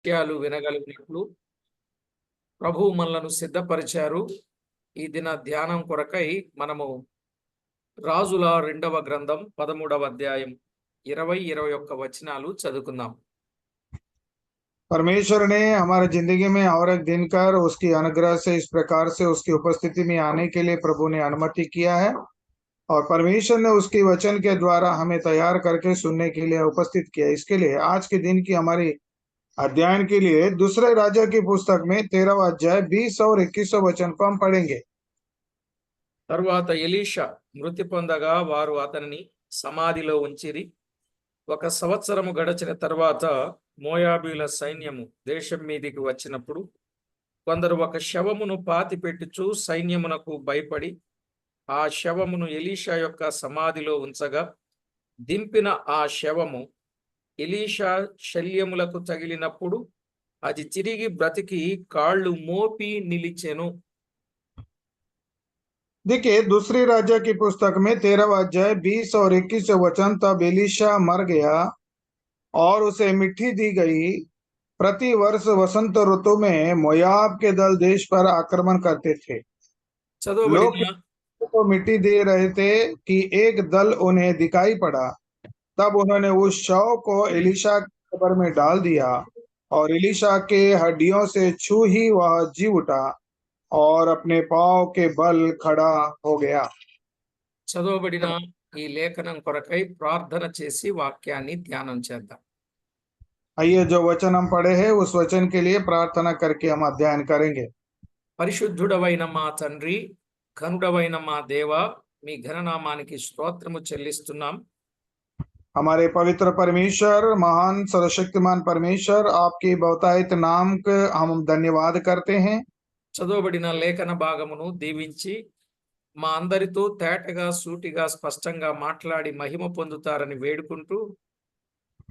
వాక్యాలు వినగలిగినట్లు ప్రభువు మనలను సిద్ధపరిచారు. ఈ దిన ధ్యానం కొరకై మనము రాజుల 2వ గ్రంథం 13వ అధ్యాయం 20-21 వచనాలు చదువుకుందాం. परमेश्वर ने हमारे जिंदगी में और एक दिन कर उसकी अनुग्रह से इस प्रकार से उसकी उपस्थिति में आने के लिए प्रभु ने अनुमति किया है और परमेश्वर ने उसकी वचन के द्वारा हमें तैयार करके सुनने के लिए उपस्थित किया। इसके लिए आज के दिन की हमारी अध्ययन के लिए दूसरे राजा की पुस्तक में 13वां अध्याय 20 और 21 वचन को हम पढ़ेंगे। తరువాత ఎలీషా మృతి పొందగా వారు అతనిని సమాధిలో ఉంచిరి. 1 సంవత్సరము గడచిన తర్వాత మోయాబీల సైన్యము దేశం మీదికి వచ్చినప్పుడు కొందరు ఒక శవమును పాతిపెట్టుచు సైన్యమునకు భయపడి ఆ శవమును ఎలీషా యొక్క సమాధిలో ఉంచగా దింపిన ఆ శవము ఎలీషా శల్యములకు తగిలినప్పుడు అది తిరిగి బ్రతికి కాళ్ళు మోపి నిలిచెను. देखिए दूसरी राजा की पुस्तक में 13वां अध्याय 20 और 21 वचन, तब एलीशा मर गया और उसे मिट्टी दी गई। प्रति वर्ष वसंत ऋतु में मोयाब के दल देश पर आक्रमण करते थे। लोग को मिट्टी दे रहे थे कि एक दल उन्हें दिखाई पड़ा। तब उन्होंने उस शव को एलीशा की कब्र में डाल दिया और एलीशा के हड्डियों से छू ही वह जी उठा और अपने पांव के बल खड़ा हो गया। చదవబడిన ఈ లేఖనం కొరకై ప్రార్థన చేసి వాక్యాన్ని ధ్యానం చేద్దాం. आइए जो वचन हम पढ़े हैं उस वचन के लिए प्रार्थना करके हम अध्ययन करेंगे। పరిశుద్ధుడవైన మా తండ్రి, ఘనుడవైన మా దేవా, మీ ఘననామానికి స్తోత్రము చెల్లిస్తున్నాం. हमारे पवित्र परमेश्वर, महान सर्वशक्तिमान परमेश्वर, आपके बहुतायत नाम का हम धन्यवाद करते हैं। చదవబడిన లేఖన భాగమును దీవించి మా అందరితో తేటగా సూటిగా స్పష్టంగా మాట్లాడి మహిమ పొందుతారని వేడుకుంటూ,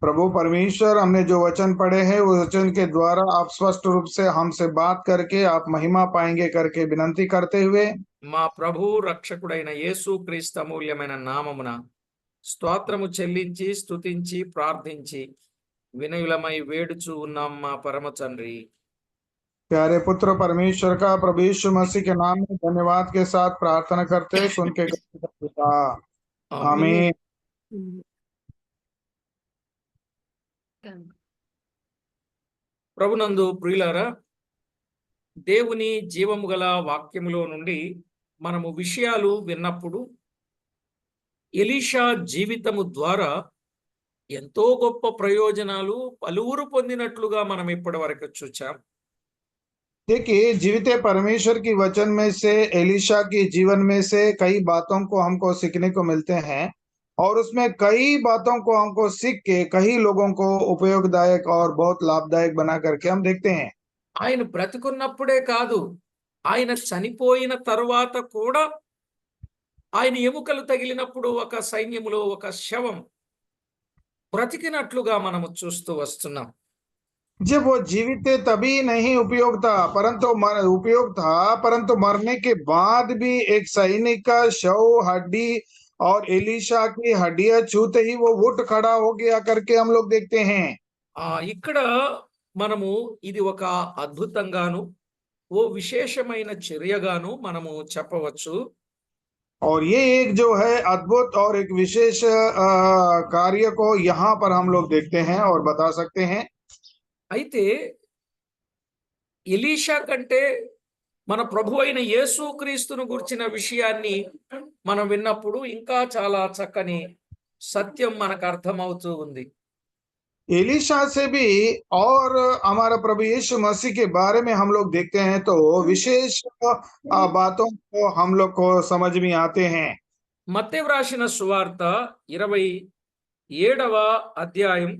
प्रभु परमेश्वर, हमने जो वचन पढ़े हैं उस वचन के द्वारा आप स्पष्ट रूप से हमसे बात करके आप महिमा पाएंगे करके विनंती करते हुए మా ప్రభువు రక్షకుడైన యేసు క్రీస్తు అమూల్యమైన నామమున స్తోత్రము చెల్లించి స్తుతించి ప్రార్థించి వినయులమై వేడుచూ ఉన్నాం మా పరమ తండ్రి. प्यारे पुत्र परमेश्वर का प्रभु यीशु मसीह के नाम में धन्यवाद के साथ प्रार्थना करते हैं, सुन के पिता, आमीन। ప్రభునందు ప్రియులారా, దేవుని జీవము గల వాక్యములో నుండి మనము విషయాలు విన్నప్పుడు ఎలీషా జీవితము ద్వారా ఎంతో గొప్ప ప్రయోజనాలు పలువురు పొందినట్లుగా మనం ఇప్పటి వరకు చూచాం. देखिए जीवित परमेश्वर की वचन में से एलीशा के जीवन में से कई बातों को हमको सीखने को मिलते हैं और उसमें कई बातों को हमको सीख के कई लोगों को उपयोगदायक और बहुत लाभदायक बना करके हम देखते हैं। ఆయన బ్రతికున్నప్పుడే కాదు, ఆయన చనిపోయిన తరువాత కూడా ఆయన ఎముకలు తగిలినప్పుడు ఒక సైన్యములో ఒక శవం బ్రతికినట్లుగా మనము చూస్తూ వస్తున్నాం. जब वो जीवित थे तभी नहीं उपयोग था, परंतु मरने के बाद भी एक सैनिक का शव हड्डी और एलीशा की हड्डियां छूते ही वो उठ खड़ा हो गया करके हम लोग देखते हैं। ఇక్కడ మనము ఇది ఒక అద్భుతంగాను ఓ విశేషమైన చర్యగాను మనము చెప్పవచ్చు. और ये एक जो है अद्भुत और एक विशेष कार्य को यहाँ पर हम लोग देखते हैं और बता सकते हैं। అయితే ఎలీషా కంటే మన ప్రభు అయిన యేసుక్రీస్తును గురించిన విషయాన్ని మనం విన్నప్పుడు ఇంకా చాలా చక్కని సత్యం మనకు అర్థమవుతూ ఉంది. एलीशा से भी और हमारा प्रभु यीशु मसीह के बारे में हम लोग देखते हैं तो विशेष बातों को हम लोग को समझ में आते हैं। మత్తయి వ్రాసిన సువార్త 27వ అధ్యాయం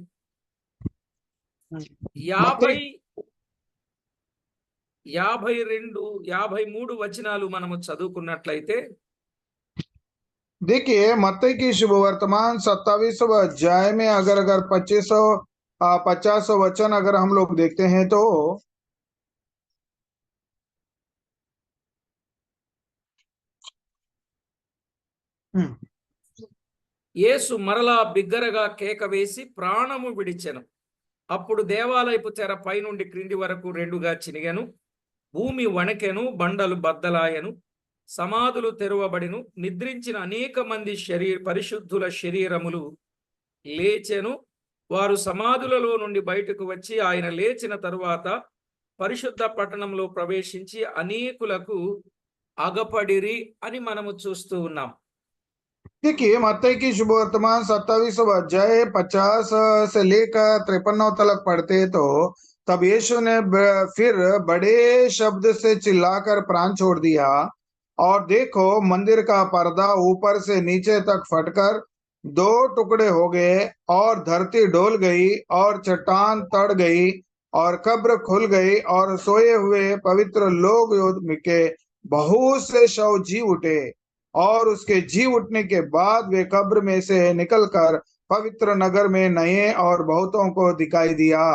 52-53 వచనాలు మనము చదువుకున్నట్లయితే, देखिए मत्ती की शुभ वर्तमान 27वां अध्याय में अगर 2550 वचन अगर हम लोग देखते हैं तो యేసు మరలా బిగ్గరగా కేక వేసి ప్రాణము విడిచెను. అప్పుడు దేవాలయపు తెర పైనుండి క్రింది వరకు రెండుగా చినిగెను, భూమి వణకెను, బండలు బద్దలాయెను, సమాధులు తెరవబడిను, నిద్రించిన అనేక మంది పరిశుద్ధుల శరీరములు లేచెను. వారు సమాధులలో నుండి బయటకు వచ్చి ఆయన లేచిన తరువాత పరిశుద్ధ పట్టణంలో ప్రవేశించి అనేకులకు అగపడిరి అని మనము చూస్తూ ఉన్నాం. देखिए मत्ती की शुभ वर्तमान 27वां अध्याय 50 से लेकर 53 तक पढ़ते तो तब यीशु ने फिर बड़े शब्द से चिल्लाकर प्राण छोड़ दिया और देखो मंदिर का पर्दा ऊपर से नीचे तक फटकर दो टुकड़े हो गए और धरती डोल गई और चट्टान तड़ गई और कब्र खुल गई और सोए हुए पवित्र लोग के बहुत से शव जी उठे और उसके जी उठने के बाद वे कब्र में से निकलकर पवित्र नगर में नए और बहुतों को दिखाई दिया।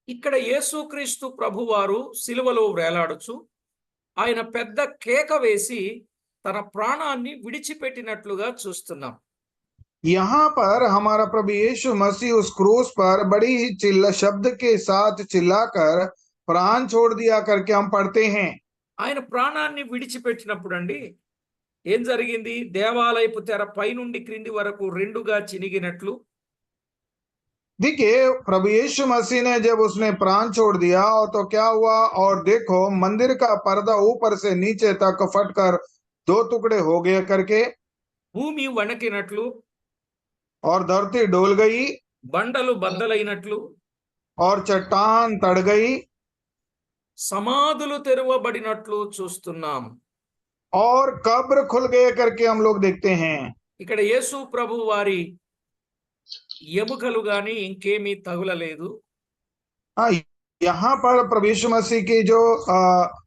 ఇక్కడ యేసుక్రీస్తు ప్రభువారు సిలువలో వేలాడుచు ఆయన పెద్ద కేక వేసి తన ప్రాణాన్ని విడిచిపెట్టినట్లుగా చూస్తున్నాం. यहाँ पर हमारा प्रभु यीशु मसीह उस क्रूस पर बड़ी ही शब्द के साथ चिल्लाकर प्राण छोड़ दिया करके हम पढ़ते हैं। ఆయన ప్రాణాన్ని విడిచిపెట్టినప్పుడు అండి ఏం జరిగింది? దేవాలయపు తెర పైనుండి క్రింది వరకు రెండుగా చినిగినట్లు. देखिए प्रभु यीशु मसीह ने जब उसने प्राण छोड़ दिया और तो क्या हुआ, और देखो मंदिर का पर्दा ऊपर से नीचे तक फटकर दो टुकड़े हो गए करके, భూమి వణకినట్లు, और धरती डोल गई, బండలు బద్దలైనట్లు, और चट्टान तड़ गई, సమాధులు తెరవబడినట్లు చూస్తున్నాం. और कब्र खुल गए करके हम लोग देखते हैं। ఇక్కడ యేసు ప్రభు వారి ఎముకలు గాని ఇంకేమీ తగులలేదు. हाँ, यहाँ पर प्रभु यीशु मसीह की जो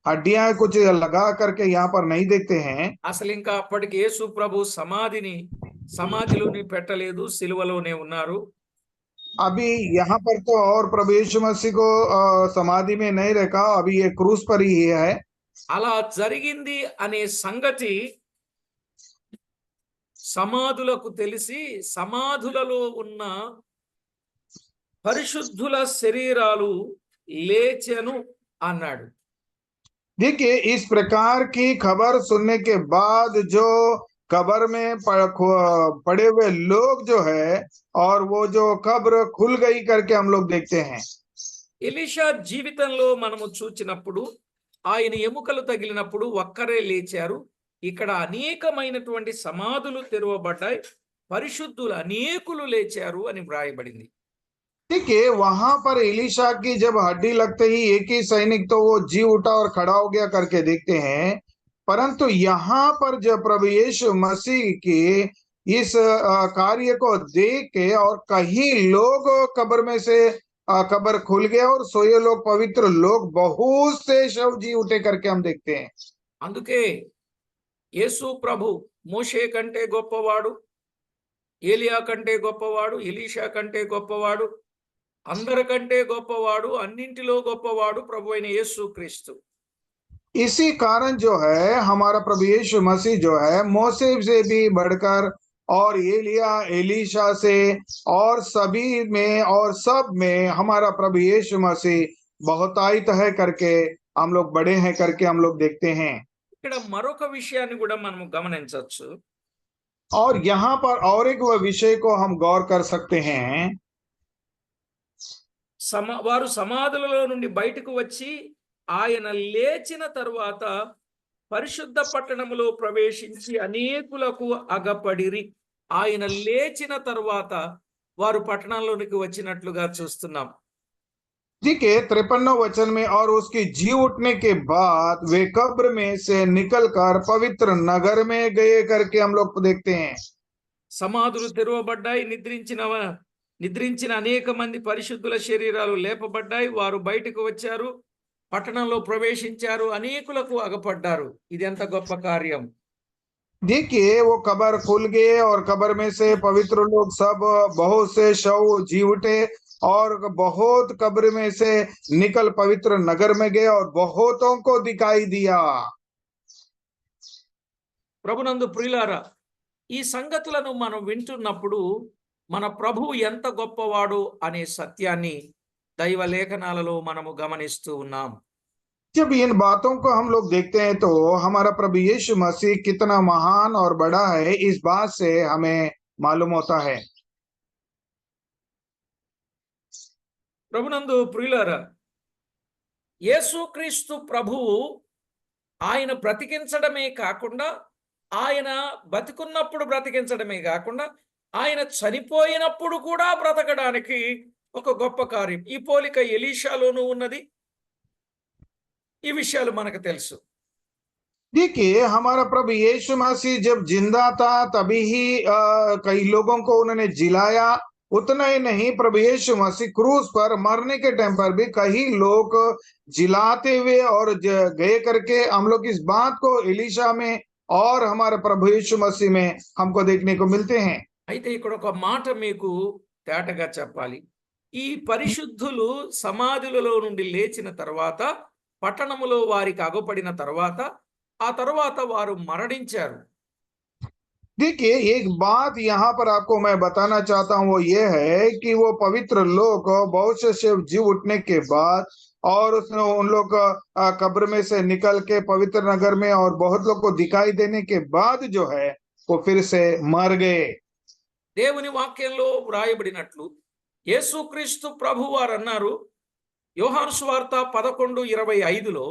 हड्डियां कुछ लगा करके यहाँ पर नहीं देखते हैं। అసలు ఇంకా అప్పటికి యేసు ప్రభు సమాధిలోని పెట్టలేదు, సిలువలోనే ఉన్నారు. अभी यहाँ पर तो और प्रभु यीशु मसीह को समाधि में नहीं रखा, अभी ये क्रूस पर ही है। అలా జరిగింది అనే సంగతి సమాధులకు తెలిసి సమాధులలో ఉన్న పరిశుద్ధుల శరీరాలు లేచెను అన్నాడు. देखिए इस प्रकार की खबर सुनने के बाद जो कब्र में पड़े हुए लोग जो है, और वो जो कब्र खुल गई करके हम लोग देखते हैं। ఎలీషా జీవితంలో మనము చూచినప్పుడు ఆయన ఎముకలు తగిలినప్పుడు ఒక్కరే లేచారు. ఇక్కడ అనేకమైనటువంటి సమాధులు తెరవబడ్డాయి, పరిశుద్ధులు అనేకులు లేచారు అని వ్రాయబడింది. देखिए वहां पर एलीशा की जब हड्डी लगते ही एक ही सैनिक तो वो जी उठा और खड़ा हो गया करके देखते हैं, परंतु यहाँ पर जब प्रभु यीशु मसीह की इस कार्य को देख के और कई लोग कब्र में से कब्र खुल गया और सोए लोग पवित्र लोग बहुत से शव जी उठे करके हम देखते हैं। అందుకే యేసు ప్రభు మోషే కంటే గొప్పవాడు, ఏలియా కంటే గొప్పవాడు, ఎలీషా కంటే గొప్పవాడు, అందరికంటే గొప్పవాడు, అన్నింటిలో గొప్పవాడు ప్రభు అయిన యేసుక్రీస్తు. इसी कारण जो है हमारा प्रभु यीशु मसीह जो है मोसे से भी बढ़कर और एलिया एलीशा से और सभी में और सब में हमारा प्रभु यीशु मसीह बहुतायत है करके हम लोग बड़े हैं करके हम लोग देखते हैं। ఇక్కడ మరొక విషయాన్ని కూడా మనము గమనించవచ్చు. और यहाँ पर और एक विषय को हम गौर कर सकते हैं। వారు సమాధులలో నుండి బయటకు వచ్చి ఆయన లేచిన తరువాత పరిశుద్ధ పట్టణములో ప్రవేశించి అనేకులకు అగపడిరి. ఆయన లేచిన తరువాత వారు పట్టణంలోనికి వచ్చినట్లుగా చూస్తున్నాం. देखिए 53 वचन में, और उसकी जी उठने के बाद वे कब्र में से निकलकर पवित्र नगर में गए करके हम लोग देखते हैं। సమాధులు తెరవబడ్డాయి, నిద్రించిన అనేక మంది పరిశుద్ధుల శరీరాలు లేపబడ్డాయి, వారు బయటకు వచ్చారు, పట్టణంలో ప్రవేశించారు, అనేకులకు అగపడ్డారు. ఇది ఎంత గొప్ప కార్యం! देखिए वो कब्र खुल गए और कब्र में से पवित्र लोग सब बहुत से शव जी उठे और बहुत कब्र में से निकल पवित्र नगर में गए और बहुतों को दिखाई दिया। ప్రభునందు ప్రియులారా, ఈ సంగతులను మనం వింటున్నప్పుడు మన ప్రభువు ఎంత గొప్పవాడు అనే సత్యాన్ని దైవ లేఖనాలలో మనము గమనిస్తూ ఉన్నాం. जब इन बातों को हम लोग देखते हैं तो हमारा प्रभु यीशु मसीह कितना महान और बड़ा है, इस बात से हमें मालूम होता है। ప్రభునందు ప్రియులారా, యేసుక్రీస్తు ప్రభువు ఆయన బ్రతికించడమే కాకుండా, ఆయన బతికున్నప్పుడు బ్రతికించడమే కాకుండా, ఆయన చనిపోయినప్పుడు కూడా బ్రతకడానికి ఒక గొప్ప కార్యం. ఈ పోలిక ఎలీషాలోనూ ఉన్నది. ఈ విషయాలు మనకు తెలుసు. देखिए, हमारा प्रभु यीशु मसीह जब जिंदा था तभी ही कई लोगों को उन्होंने जिलाया। उतना ही नहीं, प्रभु यीशु मसीह क्रूस पर मरने के टाइम पर भी कई लोग जिलाते हुए और गए करके हम लोग इस बात को एलीशा में और हमारे प्रभु यीशु मसीह में हमको देखने को मिलते हैं। అయితే ఇక్కడ ఒక మాట మీకు తేటగా చెప్పాలి. ఈ పరిశుద్ధులు సమాధులలో నుండి లేచిన తర్వాత, పట్టణములో వారికి అగుపడిన తర్వాత, ఆ తర్వాత వారు మరణించారు. देखिए, एक बात यहाँ पर आपको मैं बताना चाहता हूँ, वो ये है कि वो पवित्र लोग बहुत से जी उठने के बाद और उसने उन लोग कब्र में से निकल के पवित्र नगर में और बहुत लोग को दिखाई देने के बाद जो है वो फिर से मर गए। దేవుని వాక్యంలో వ్రాయబడినట్లు యేసుక్రీస్తు ప్రభువారు అన్నారు, యోహాను సువార్త 11:25లో,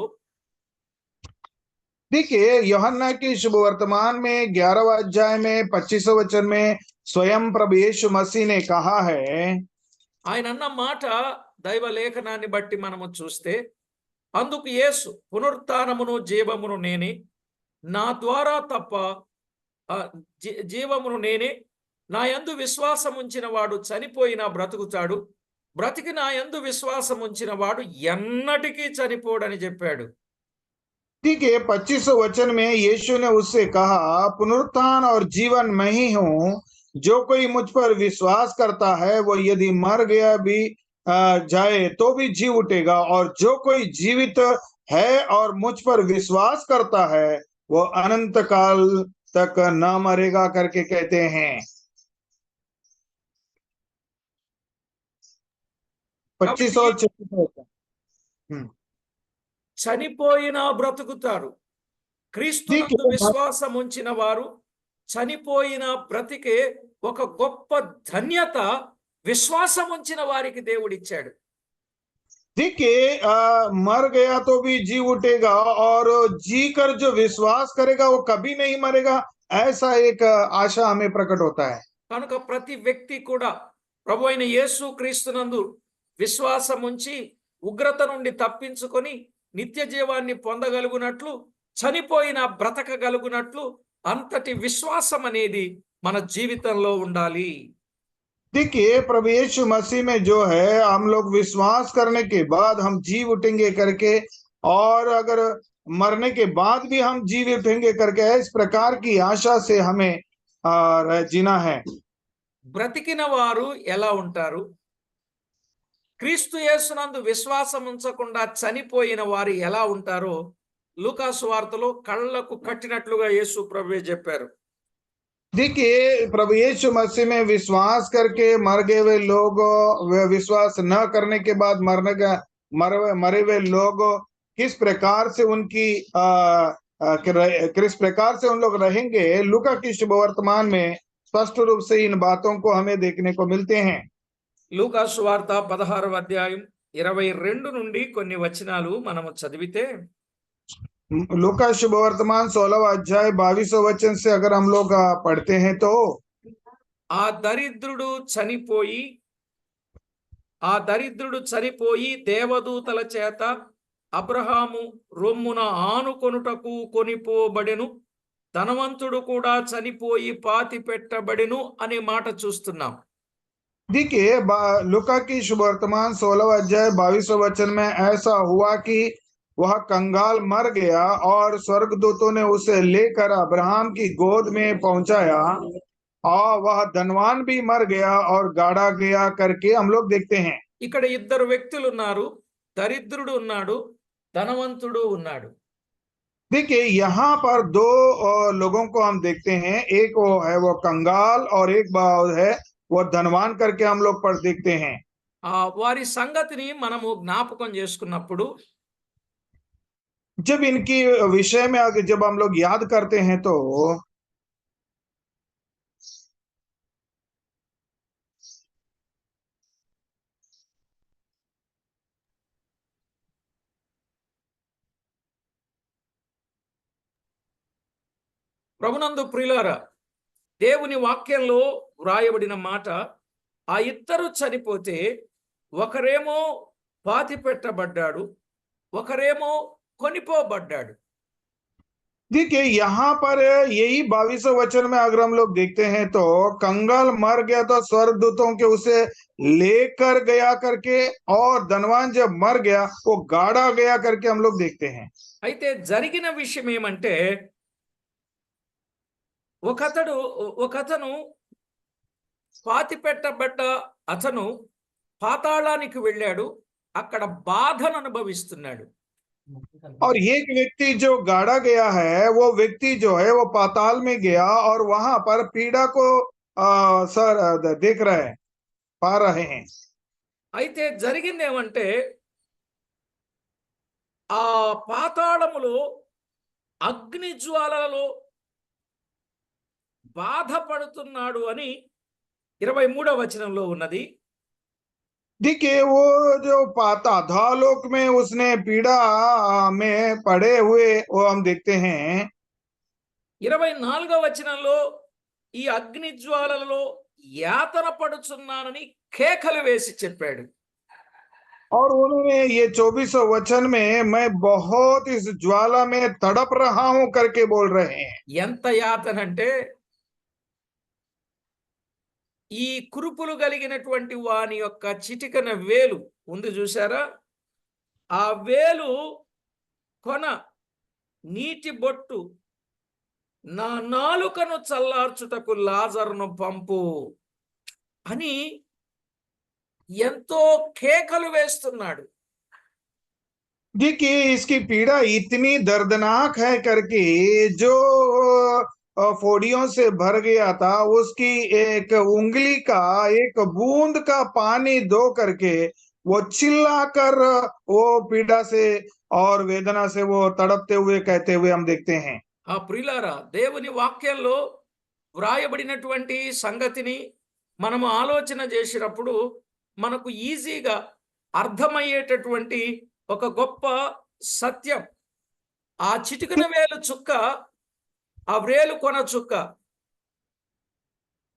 देखिए, यूहन्ना की शुभ वर्तमान में 11वां अध्याय में 25वें वचन में स्वयं प्रभु यीशु मसीह ने कहा है। ఆయన అన్న మాట దైవ లేఖనాన్ని బట్టి మనము చూస్తే, అందుకు యేసు, పునరుత్థానమును జీవమును నేనే, నా ద్వారా తప్ప జీవమును నేనే, నా యందు విశ్వాసం ఉంచిన వాడు చనిపోయినా బ్రతుకుతాడు, బ్రతికి నా యందు విశ్వాసం ఉంచిన వాడు ఎన్నటికీ చనిపోడని చెప్పాడు. ठीक है, 25वें वचन में यीशु ने उससे कहा, पुनरुत्थान और जीवन मैं ही हूँ, जो कोई मुझ पर विश्वास करता है वो यदि मर गया भी जाए तो भी जी उठेगा, और जो कोई जीवित है और मुझ पर विश्वास करता है वो अनंत काल तक न मरेगा करके कहते हैं। 25 और 26। చనిపోయినా బ్రతుకుతారు. క్రీస్తునందు విశ్వాసం ఉంచిన వారు చనిపోయిన బ్రతికే ఒక గొప్ప ధన్యత విశ్వాసం ఉంచిన వారికి దేవుడిచ్చాడు. देखिए, मर गया तो भी जी उठेगा, और जी कर जो विश्वास करेगा वो कभी नहीं मरेगा, ऐसा एक आशा हमें प्रकट होता है। కనుక ప్రతి వ్యక్తి కూడా ప్రభు అయిన యేసు క్రీస్తునందు విశ్వాసం ఉంచి ఉగ్రత నుండి తప్పించుకొని నిత్య జీవాన్ని పొందగలుగునట్లు, చనిపోయిన బ్రతకగలుగునట్లు అంతటి విశ్వాసం అనేది మన జీవితంలో ఉండాలి. देखिए, प्रभु यीशु मसीह में जो है हम लोग विश्वास करने के बाद हम जी उठेंगे करके, और अगर मरने के बाद भी हम जी उठेंगे करके, इस प्रकार की आशा से हमें जीना है। బ్రతికిన వారు ఎలా ఉంటారు? క్రీస్తు యేసునందు విశ్వాసం ఉంచకుండా చనిపోయిన వారు ఎలా ఉంటారో లూకా సువార్తలో కళ్ళకు కట్టినట్లుగా యేసు ప్రభువే చెప్పారు. देखिए, प्रभु यीशु मसीह में विश्वास करके मर गए हुए लोग, विश्वास न करने के बाद मरे हुए लोग किस प्रकार से उनकी किस प्रकार से उन लोग रहेंगे, लूका की शुभ वर्तमान में स्पष्ट रूप से इन बातों को हमें देखने को मिलते हैं। లూకా సువార్త 16వ అధ్యాయం 22 నుండి కొన్ని వచనాలు మనము చదివితే, लूका शुभ वर्तमान 16वां अध्याय 22वें वचन से अगर हम लोग पढ़ते हैं तो, ఆ దరిద్రుడు చనిపోయి దేవదూతల చేత అబ్రహాము రొమ్మున ఆనుకొనుటకు కొనిపోబడెను, ధనవంతుడు కూడా చనిపోయి పాతి పెట్టబడెను అనే మాట చూస్తున్నాం. देखिए, लूका की शुभ वर्तमान 16वां अध्याय 22वें वचन में ऐसा हुआ कि वह कंगाल मर गया और स्वर्गदूतों ने उसे लेकर अब्राहम की गोद में पहुंचाया, और वह धनवान भी मर गया और गाड़ा गया करके हम लोग देखते हैं। ఇక్కడ ఇద్దరు వ్యక్తులు ఉన్నారు, దరిద్రుడు ఉన్నాడు, ధనవంతుడు ఉన్నాడు. देखिए, यहाँ पर दो लोगों को हम देखते हैं, एक वो है वो कंगाल और एक है वो धनवान करके हम लोग पर देखते हैं। వారి సంగతిని మనము జ్ఞాపకం చేసుకున్నప్పుడు जब इनकी विषय में आगे जब हम लोग याद करते हैं तो ప్రభునందు ప్రియులారా, దేవుని వాక్యంలో వ్రాయబడిన మాట, ఆ ఇద్దరు చనిపోతే ఒకరేమో పాతి పెట్టబడ్డాడు, ఒకరేమో కొనిపోబడ్డాడు. देखिए यहाँ पर यही 22वें वचन में अगर हम लोग देखते हैं तो कंगाल मर गया तो स्वर्गदूतों के उसे लेकर गया करके, और धनवान जब मर गया वो गाड़ा गया करके हम लोग देखते हैं। అయితే జరిగిన విషయం ఏమంటే, ఒకతను పాతి పెట్టబడ్డ అతను పాతాళానికి వెళ్ళాడు, అక్కడ బాధను అనుభవిస్తున్నాడు. और एक व्यक्ति जो गाड़ा गया है, वो व्यक्ति जो है वो पाताल में गया और वहां पर पीड़ा को देख रहे हैं, पा रहे हैं। అయితే జరిగింది ఏమంటే, ఆ పాతాళములో అగ్ని జ్వాలలలో బాధపడుతున్నాడు అని 23వ వచనంలో ఉన్నది. देखिए वो जो अधोलोक में उसने पीड़ा में पड़े हुए वो हम देखते हैं। 24వ వచనంలో ఈ అగ్ని జ్వాలలలో యాతన పడుచున్నానని కేకలు వేసి చెప్పాడు. और उन्होंने ये 24 वचन में मैं बहुत इस ज्वाला में तड़प रहा हूं करके बोल रहे हैं। ఎంత యాతన అంటే, ఈ కురుపులు కలిగినటువంటి వాని యొక్క చిటికన వేలు ఉంది చూసారా, ఆ వేలు కొన నీటి బొట్టు నా నాలుకను చల్లార్చుటకు లాజరును పంపు అని ఎంతో కేకలు వేస్తున్నాడు. देखिए इसकी पीड़ा इतनी दर्दनाक है करके जो फोड़ियों से भर गया था, उसकी एक उंगली का एक बूंद का पानी दो करके वो चिल्लाकर वो पीड़ा से और वेदना से वो तड़पते हुए कहते हुए हम देखते हैं। ఆ ప్రియులారా, దేవుని వాక్యంలో వ్రాయబడినటువంటి సంగతిని మనము ఆలోచన చేసినప్పుడు మనకు ఈజీగా అర్థమయ్యేటటువంటి ఒక గొప్ప సత్యం, ఆ చిటికన వేలు చుక్క, ఆ వేలు కొన చుక్క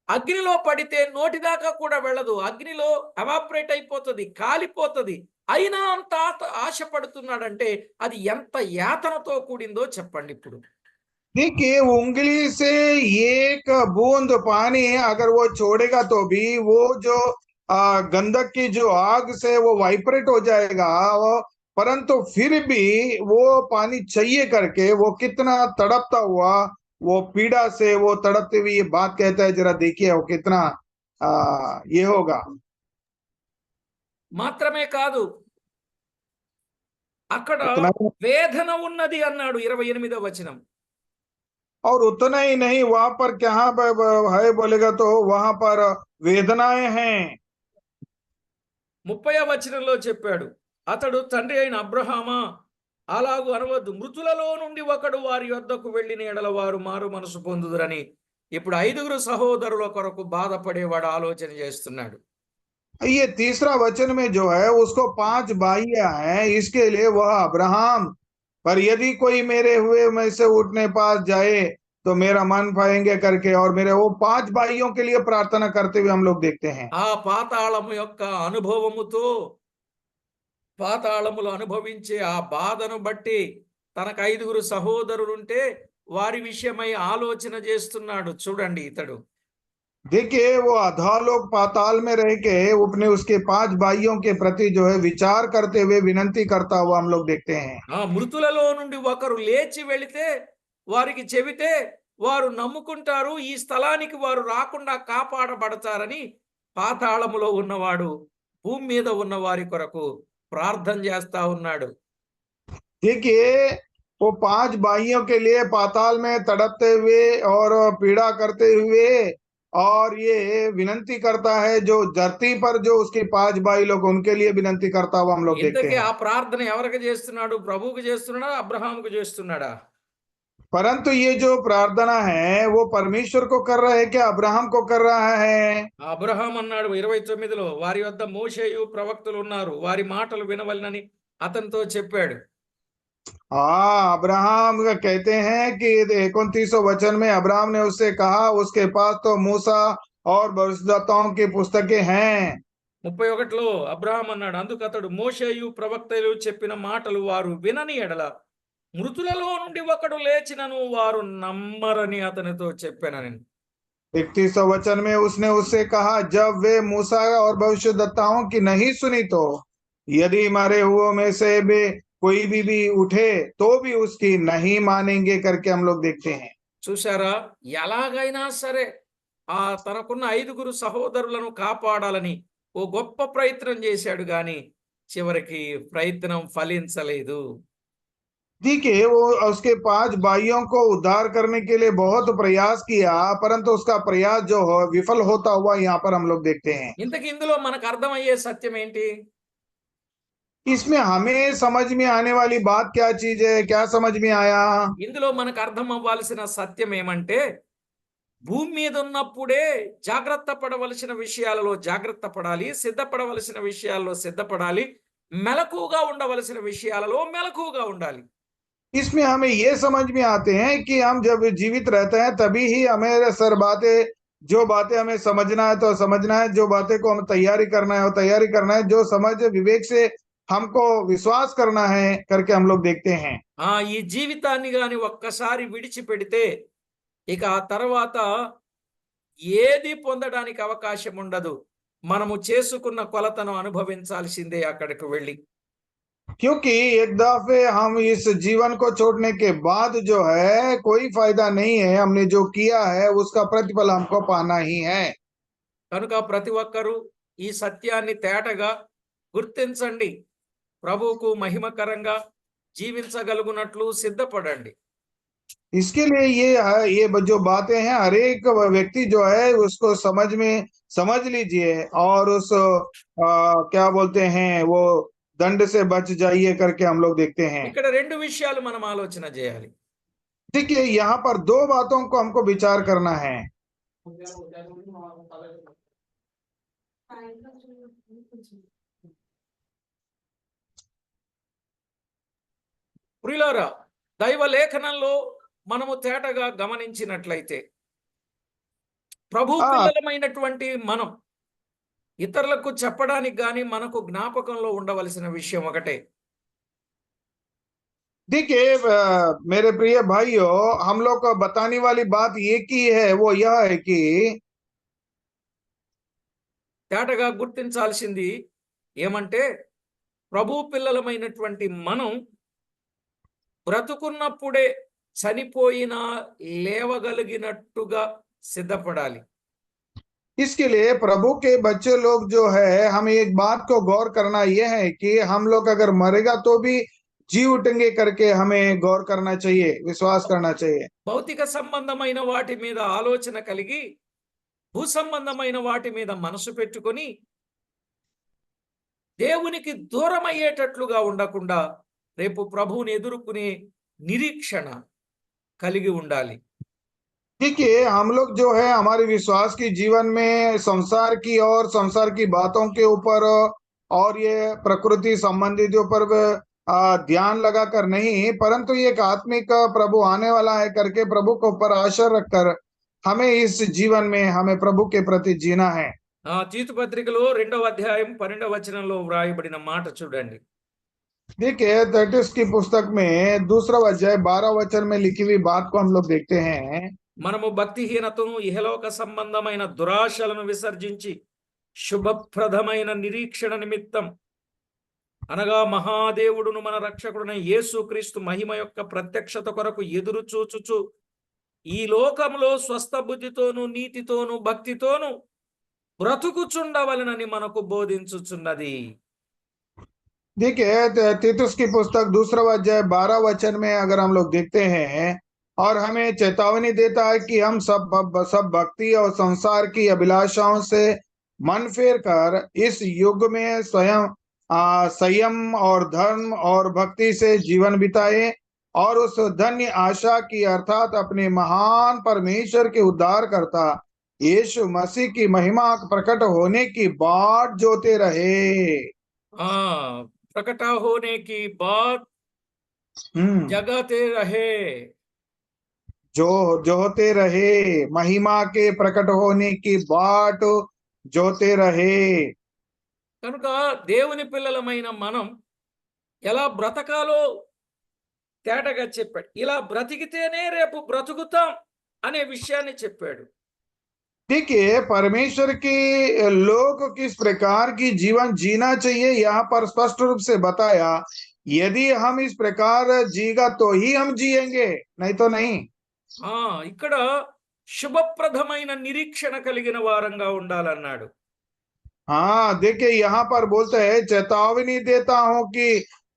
అగ్నిలో పడితే నోటి దాకా కూడా వెళ్ళదు, అగ్నిలో ఎవాపరేట్ అయిపోతుంది, కాలిపోతుంది. అయినా అంత ఆశపడుతున్నాడంటే అది ఎంత యాతనతో కూడిందో చెప్పండి ఇప్పుడు. देखिए उंगली से एक बूंद पानी अगर वो छोड़ेगा तो भी वो जो गंधक की जो आग से वो वाइब्रेट हो जाएगा, परंतु फिर भी वो पानी चाहिए करके वो कितना तड़पता हुआ, वो पीड़ा से वो तड़पते हुए ये बात कहता है। जरा देखिए वो कितना ये होगा। మాత్రమే కాదు, అక్కడ उतना వేదన ఉన్నది అన్నాడు 28వ వచనం. और उतना ही नहीं, वहां पर क्या है बोलेगा तो वहां पर वेदनाएं हैं। 30వ వచనంలో చెప్పాడు, అతడు తండ్రి అయిన అబ్రహామా, అలాగు అనవద్దు, మృతులలో నుండి ఒకడు వారి యొద్దకు వెళ్ళిన ఎడల వారు మారు మనసు పొందుదురని ఇప్పుడు 5 సహోదరుల కొరకు బాధపడేవాడు ఆలోచన చేస్తున్నాడు. ये तीसरा वचन में जो है उसको 5 भाइयां हैं, इसके लिए वह अब्राहम, पर यदि कोई मेरे हुए में से उठने पास जाए तो मेरा मन पाएंगे करके, और मेरे वो 5 भाइयों के लिए प्रार्थना करते हुए हम लोग देखते हैं। ఆ పాతాళము యొక్క అనుభవముతో, పాతాళములు అనుభవించే ఆ బాధను బట్టి తనకు 5 సహోదరులుంటే వారి విషయమై ఆలోచన చేస్తున్నాడు. చూడండి ఇతడు. देखिए वो अधोलोक पाताल में रह के अपने उसके 5 भाइयों के प्रति जो है विचार करते हुए विनंती करता हुआ हम लोग देखते हैं। ఆ మృతులలో నుండి ఒకరు లేచి వెళితే వారికి చెబితే వారు నమ్ముకుంటారు, ఈ స్థలానికి వారు రాకుండా కాపాడబడతారని పాతాళములో ఉన్నవాడు భూమి మీద ఉన్న వారి కొరకు ప్రార్థన చేస్తా ఉన్నాడు. देखिए वो 5 भाइयों के लिए पाताल में तड़पते हुए और पीड़ा करते हुए और ये विनती करता है जो धरती पर जो उसके 5 भाई लोग उनके लिए विनती करता हुआ हम लोग देखते ఇంతకీ हैं। ఆ ప్రార్థన ఎవరికి చేస్తున్నాడు? ప్రభువుకు చేస్తున్నాడా? అబ్రహాముకు చేస్తున్నాడా? परंतु ये जो प्रार्थना है वो परमेश्वर को कर रहा है क्या अब्राहम को कर रहा है? అబ్రహాం అన్నాడు 29లో, వారి వద్ద మోషేయు ప్రవక్తలు ఉన్నారు, వారి మాటలు వినవలనని అతనితో చెప్పాడు. हाँ, अब्राहम का कहते हैं कि 29 वचन में अब्राहम ने उससे कहा उसके पास तो मूसा और भविष्यद्वक्ताओं की पुस्तकें हैं। 31లో అబ్రహాం అన్నాడు, అందుకు అతడు మోషేయు ప్రవక్తలు చెప్పిన మాటలు వారు వినని ఎడల మృతులలో నుండి ఒకడు లేచినను వారు నమ్మరని అతనితో చెప్పానని. 31 वचन में उसने उससे कहा जब वे मूसा और भविष्यद्वक्ताओं की नहीं सुनी तो यदि मरे हुओं में से भी कोई भी उठे तो भी उसकी नहीं मानेंगे करके हम लोग देखते हैं। చూశారా, ఎలాగైనా సరే ఆ తనకున్న 5గురు సహోదరులను కాపాడాలని ఓ గొప్ప ప్రయత్నం చేశాడు గాని చివరికి ప్రయత్నం ఫలించలేదు. देखिए वो उसके 5 भाइयों को उद्धार करने के लिए बहुत प्रयास किया परंतु उसका प्रयास जो हो विफल होता हुआ यहाँ पर हम लोग देखते हैं। ఇంతకు ఇందులో మనకు అర్థమయ్యే సత్యం ఏంటి? इसमें हमें समझ में आने वाली बात क्या चीज है? क्या समझ में आया? ఇందులో మనకు అర్థం అవ్వాల్సిన సత్యం ఏమంటే, భూమి మీద ఉన్నప్పుడే జాగ్రత్త పడవలసిన విషయాలలో జాగ్రత్త పడాలి, సిద్ధపడవలసిన విషయాల్లో సిద్ధపడాలి, మెలకువగా ఉండవలసిన విషయాలలో మెలకువగా ఉండాలి. इसमें हमें ये समझ में आते हैं कि हम जब जीवित रहते हैं तभी ही हमें सर बातें जो बातें हमें समझना है तो समझना है, जो बातें को हमें तैयारी करना है वो तैयारी करना है, जो समझ विवेक से हमको विश्वास करना है करके हम लोग देखते हैं। ఈ జీవితాన్ని గాని ఒక్కసారి విడిచిపెడితే ఇక ఆ తర్వాత ఏది పొందడానికి అవకాశం ఉండదు. మనము చేసుకున్న కొలతను అనుభవించాల్సిందే అక్కడికి వెళ్ళి. क्योंकि एक दफे हम इस जीवन को छोड़ने के बाद जो है कोई फायदा नहीं है, हमने जो किया है उसका प्रतिफल हमको पाना ही है। కనుక ప్రతి ఒక్కరూ ఈ సత్యాన్ని తేటగా గుర్తించండి. ప్రభువుకు మహిమకరంగా జీవించగలుగునట్లు సిద్ధపడండి. इसके लिए ये जो बातें हैं हर एक व्यक्ति जो है उसको समझ लीजिए और उस क्या बोलते हैं वो दंड से बच जाइए करके हम लोग देखते हैं। ఇక్కడ రెండు విషయాలు మనం ఆలోచన చేయాలి. देखिए यहाँ पर 2 बातों को हमको विचार करना है। ప్రియులారా, దైవ లేఖనంలో మనము తేటగా గమనించినట్లయితే ప్రభు ఆ. పిల్లలమైనటువంటి మనం ఇతరులకు చెప్పడానికి గాని మనకు జ్ఞాపకంలో ఉండవలసిన విషయం ఒకటే. देखिए मेरे प्रिय भाइयों हम लोग को बताने वाली बात एक ही है, वो यह है कि తేటగా గుర్తించాల్సింది ఏమంటే, ప్రభు పిల్లలమైనటువంటి మనం బ్రతుకున్నప్పుడే చనిపోయినా లేవగలిగినట్టుగా సిద్ధపడాలి. इसके लिए प्रभु के बच्चे लोग जो है हमें एक बात को गौर करना यह है कि हम लोग अगर मरेगा तो भी जी उठेंगे करके हमें गौर करना चाहिए, विश्वास करना चाहिए। భౌతిక సంబంధమైన వాటి మీద ఆలోచన కలిగి భూ సంబంధమైన వాటి మీద మనసు పెట్టుకొని దేవునికి దూరం అయ్యేటట్లుగా ఉండకుండా రేపు ప్రభువుని ఎదుర్కొనే నిరీక్షణ కలిగి ఉండాలి. देखिए हम लोग जो है हमारे विश्वास की जीवन में संसार की और संसार की बातों के ऊपर और ये प्रकृति संबंधी जो पर ध्यान लगाकर नहीं परंतु एक आत्मिक प्रभु आने वाला है करके प्रभु के ऊपर आशा रखकर हमें इस जीवन में हमें प्रभु के प्रति जीना है। తీతు పత్రికలో 2వ అధ్యాయం 12వ వచనంలో వ్రాయబడిన మాట చూడండి. देखिए तीतुस की पुस्तक में 2 अध्याय 12 वचन में लिखी हुई बात को हम लोग देखते हैं। మనము భక్తిహీనతను ఇహలోక సంబంధమైన దురాశలను విసర్జించి శుభప్రదమైన నిరీక్షణ నిమిత్తం అనగా మహాదేవుడును మన రక్షకుడున యేసుక్రీస్తు మహిమ యొక్క ప్రత్యక్షత కొరకు ఎదురు చూచుచు ఈ లోకంలో స్వస్థ బుద్ధితోను నీతితోను భక్తితోను బ్రతుకుచుండవలనని మనకు బోధించుచున్నది. देखिए तीतुस की पुस्तक 2 अध्याय 12 वचन में अगर हम लोग देखते हैं और हमें चेतावनी देता है कि हम सब भक्ति और संसार की अभिलाषाओं से मन फेर कर इस युग में स्वयं संयम और धर्म और भक्ति से जीवन बिताए और उस धन्य आशा की अर्थात अपने महान परमेश्वर के उद्धारकर्ता यीशु मसीह की महिमा प्रकट होने की बाट जोते रहे। प्रकट होने की बात जगाते रहे, जो होते रहे, महिमा के प्रकट होने की बाट जोते रहे। కనుక దేవుని పిల్లలమైన మనం ఎలా బ్రతకాలో తేటగా చెప్పాడు. ఇలా బ్రతికితేనే రేపు బ్రతుకుతాం అనే విషయాన్ని చెప్పాడు. देखिए परमेश्वर के लोग किस प्रकार की जीवन जीना चाहिए यहाँ पर स्पष्ट रूप से बताया। यदि हम इस प्रकार जीगा तो ही हम जिएंगे, नहीं तो नहीं। ఇక్కడ శుభప్రదమైన నిరీక్షణ కలిగిన వారంగా ఉండాలన్నాడు. देखिए यहाँ पर बोलते हैं चेतावनी देता हूं कि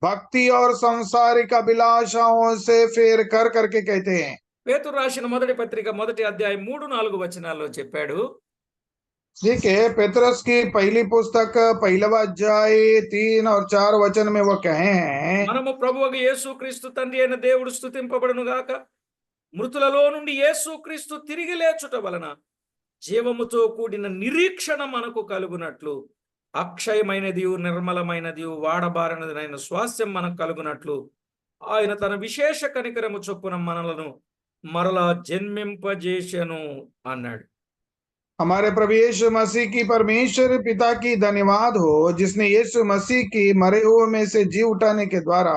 भक्ति और सांसारिक अभिलाषाओं से फेर कर करके कहते हैं। పేతురు రాసిన మొదటి పత్రిక మొదటి అధ్యాయం 3-4 వచనాల్లో చెప్పాడు. देखिए पेतरस की पहली पुस्तक पहला अध्याय 3 और 4 वचन में वो कहे हैं, మనము ప్రభువైన యేసుక్రీస్తు తండ్రి అయిన దేవుడు స్తుతింపబడును గాక. మృతులలో నుండి యేసుక్రీస్తు తిరిగి లేచుట వలన జీవముతో కూడిన నిరీక్షణ మనకు కలుగునట్లు అక్షయమైనది నిర్మలమైనది వాడబారనదైన స్వాస్థ్యం మనకు కలుగునట్లు ఆయన తన విశేష కనికరము చొప్పున మనలను మరలా జన్మింపజేసెను అన్నాడు. हमारे प्रभु यीशु मसीह की परमेश्वर पिता की धन्यवाद हो जिसने यीशु मसीह की मरे हुए में से जी उठाने के द्वारा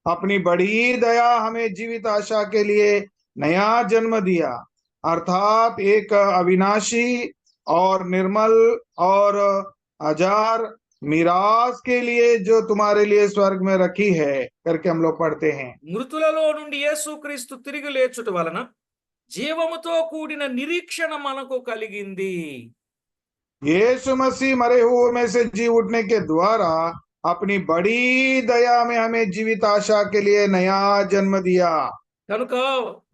अपनी बड़ी दया हमें जीवित आशा के लिए नया जन्म दिया, अर्थात एक अविनाशी और निर्मल और अजार मिरास के लिए जो तुम्हारे लिए स्वर्ग में रखी है करके हम लोग पढ़ते हैं। మృతులలో నుండి యేసుక్రీస్తు తిరిగి లేచుట వలన జీవముతో కూడిన నిరీక్షణ మనకు కలిగింది. यीशु मसीह मरे हुए में से जी उठने के द्वारा अपनी बड़ी दया में हमें जीवित आशा के लिए नया जन्म दिया। కనుక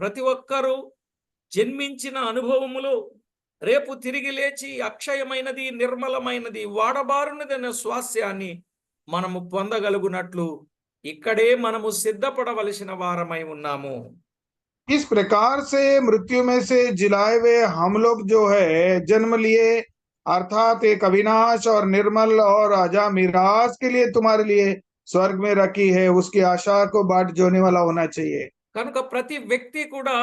ప్రతి ఒక్కరూ జన్మించిన అనుభవములో రేపు తిరిగి లేచి అక్షయమైనది నిర్మలమైనది వాడబారునదైన స్వాస్థ్యాన్ని మనము పొందగలుగునట్లు ఇక్కడే మనము సిద్ధపడవలసిన వారమై ఉన్నాము. इस प्रकार से मृत्यु में से जिलाए हुए हम लोग जो है जन्म लिए, अर्थात एक अविनाश और निर्मल और आजा मिरास के लिए तुम्हारे लिए स्वर्ग में रखी है, उसकी आशा को बाट जोने वाला होना चाहिए। కనుక ప్రతి వ్యక్తి కూడా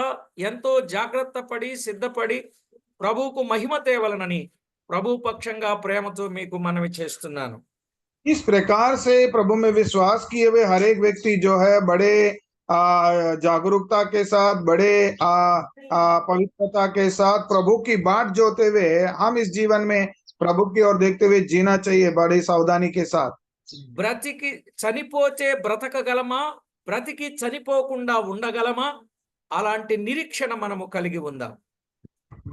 ఎంతో జాగ్రత్త పడి సిద్ధపడి ప్రభువుకు మహిమ తేవలనని ప్రభు పక్షంగా ప్రేమతో మీకు మనవి చేస్తున్నాను. इस प्रकार से प्रभु में विश्वास किए हुए हर एक व्यक्ति जो है बड़े जागरूकता के साथ, बड़े पवित्रता के साथ प्रभु की बाट जोते हुए हम इस जीवन में प्रभु की ओर देखते हुए जीना चाहिए बड़ी सावधानी के साथ। బ్రతికి చనిపోతే బ్రతకగలమా, బ్రతికి చనిపోకుండా ఉండగలమా, అలాంటి నిరీక్షణ మనము కలిగి ఉందాం.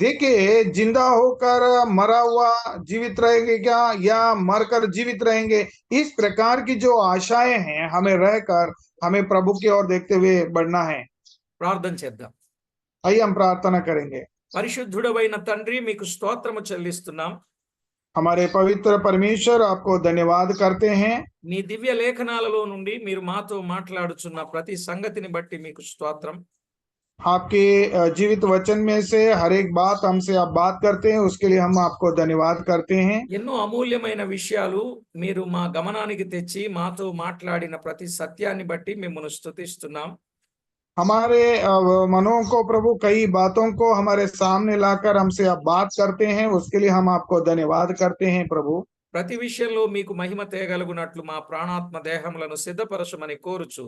देखिए जिंदा होकर मरा हुआ जीवित रहेंगे क्या या मरकर जीवित रहेंगे, इस प्रकार की जो आशाएं हैं हमें रहकर हमें प्रभु की ओर देखते हुए बढ़ना है। ప్రార్థన చేద్దాం. आइए हम प्रार्थना करेंगे। పరిశుద్ధుడవైన తండ్రి మీకు స్తోత్రము చెల్లిస్తున్నాం. हमारे पवित्र परमेश्वर आपको धन्यवाद करते हैं। మీ దివ్య లేఖనాలలో నుండి మీరు మాతో మాట్లాడుచున్న ప్రతి సంగతిని బట్టి మీకు స్తోత్రం. आपके जीवित वचन में से हर एक बात हमसे आप बात करते हैं, उसके लिए हम आपको धन्यवाद करते हैं। ఎన్నో అమూల్యమైన విషయాలు మీరు మా గమనానికి తెచ్చి మాతో మాట్లాడిన ప్రతి సత్యాన్ని బట్టి మిమ్మల్ని స్తుతిస్తున్నాం. हमारे मनों को प्रभु कई बातों को हमारे सामने लाकर हमसे आप बात करते हैं, उसके लिए हम आपको धन्यवाद करते हैं प्रभु। ప్రతి విషయంలో మీకు మహిమ తేగలుగునట్లు మా ప్రాణాత్మ దేహములను సిద్ధపరచమని కోరుచు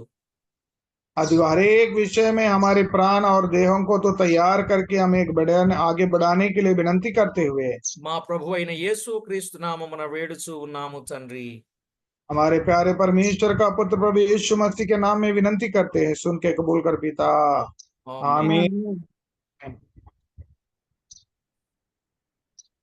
हर एक विषय में हमारे प्राण और देहों को तो तैयार करके हम एक आगे बढ़ाने के लिए विनती करते हुए మా ప్రభు అయిన యేసుక్రీస్తు నామమున వేడుచు ఉన్నాము తండ్రి. हमारे प्यारे परमेश्वर का पुत्र प्रभु यीशु मसीह के नाम में विनती करते हैं, सुन के कबूल कर पिता। आमीन।